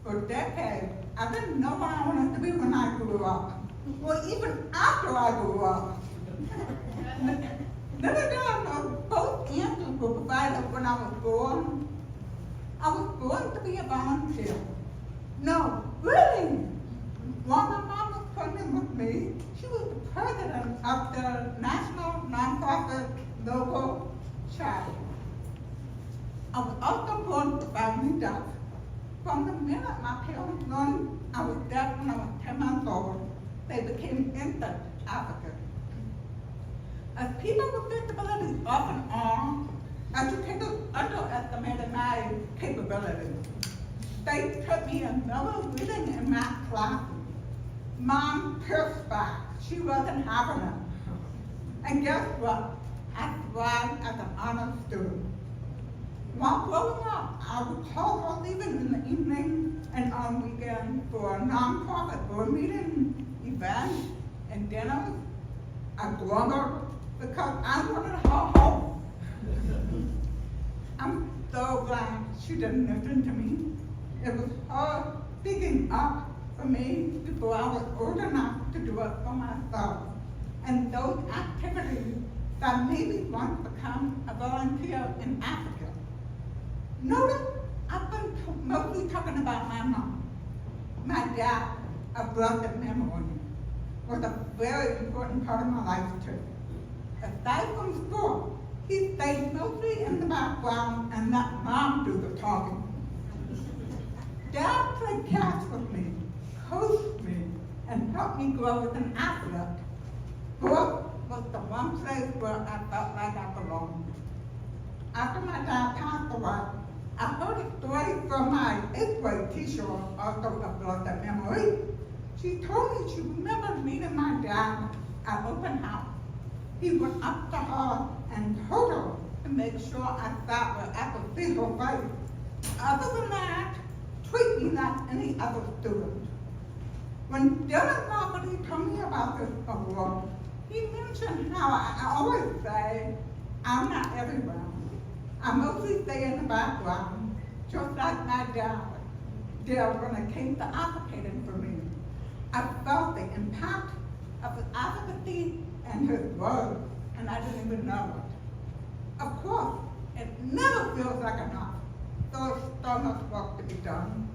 For decades, I didn't know what I wanted to be when I grew up, or even after I grew up. Little did I know both answers were provided when I was born. I was born to be a volunteer. No, really. While my mom was pregnant with me, she was the president of the national nonprofit local charity. I was also born profoundly deaf. From the minute my parents learned I was deaf when I was 10 months old, they became instant advocates. As people with disabilities often are, educators underestimated my capabilities. They put me in middle reading and math classes. Mom cursed back. She wasn't having it. And guess what? I thrived as an honor student. While growing up, I would call her leaving in the evening and on weekends for a nonprofit board meeting, events, and dinners. I grumbled because I wanted her home. I'm so glad she didn't listen to me. It was her speaking up for me before I was old enough to do it for myself. And those activities that made me want to become a volunteer in Africa. Notice I've been mostly talking about my mom. My dad, a blessed memory, was a very important part of my life too. Aside from school, he stayed mostly in the background and let mom do the talking. Dad played catch with me, coached me, and helped me grow as an athlete. Sports was the one place where I felt like I belonged. After my dad passed away, I heard a story from my 8th grade teacher, also a blessed memory. She told me she remembered meeting my dad at open house. He went up to her and told her to make sure I sat where I could see her face. Other than that, treat me like any other student. When Dylan Lafferty told me about this award, he mentioned how I always say, I'm not everywhere. I mostly stay in the background, just like my dad did when it came to advocating for me. I felt the impact of his advocacy and his words, and I didn't even know it. Of course, it never feels like enough. There's so much work to be done.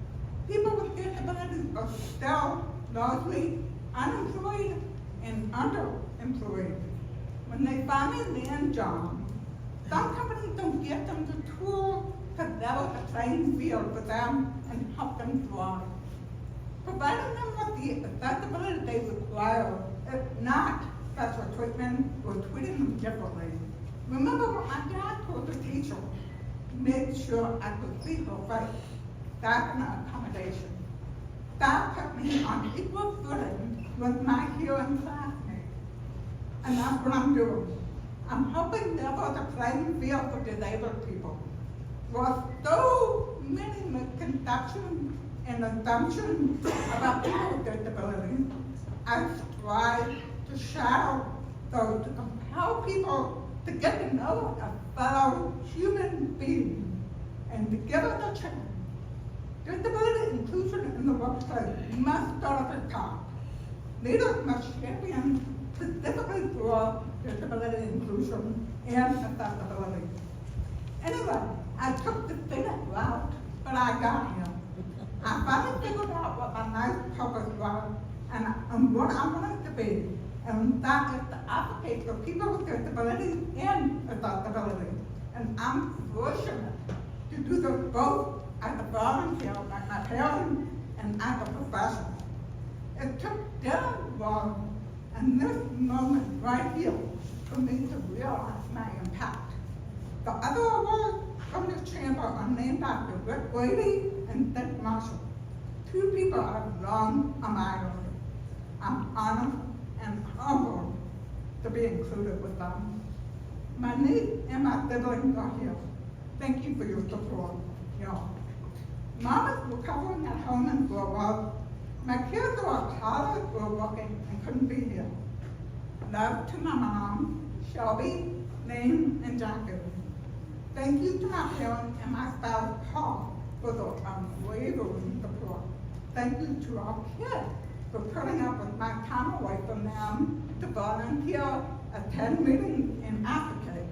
People with disabilities are still largely unemployed and underemployed. When they finally land jobs, some companies don't give them the tools to level the playing field for them and help them thrive. Providing them with the accessibility they require, if not special treatment or treating them differently. Remember what my dad told the teacher, make sure I could see her face. That's an accommodation. That put me on equal footing with my hearing classmates. And that's what I'm doing. I'm helping level the playing field for disabled people. There are so many misconceptions and assumptions about people with disabilities. I strive to shadow those, to compel people to get to know a fellow human being and to give us a chance. Disability inclusion in the workplace must start at the top. Leaders must champion specifically for disability inclusion and accessibility. Anyway, I took the Senate route, but I got here. I finally figured out what my life's purpose was and what I wanted to be, and that is to advocate for people with disabilities and accessibility. And I'm fortunate to do this both as a volunteer, like my parents, and as a professional. It took Dylan long and this moment right here for me to realize my impact. The other awards from this chamber are named after Rick Brady and Dick Marshall, two people I've long admired. I'm honored and humbled to be included with them. My niece and my siblings are here. Thank you for your support, y'all. Mom is recovering at home in Florida. My kids are at college or working and couldn't be here. Love to my mom, Shelby, Lane, and Jackie. Thank you to my parents and my spouse, Paul, for their unwavering support. work. Thank you to our kids for putting up with my time away from them to volunteer, attend meetings, and advocate.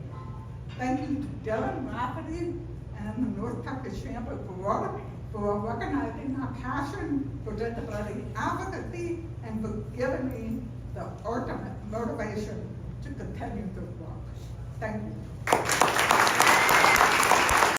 Thank you to Dylan Rafferty and the North Texas Chamber for recognizing my passion for disability advocacy and for giving me the ultimate motivation to continue this work. Thank you.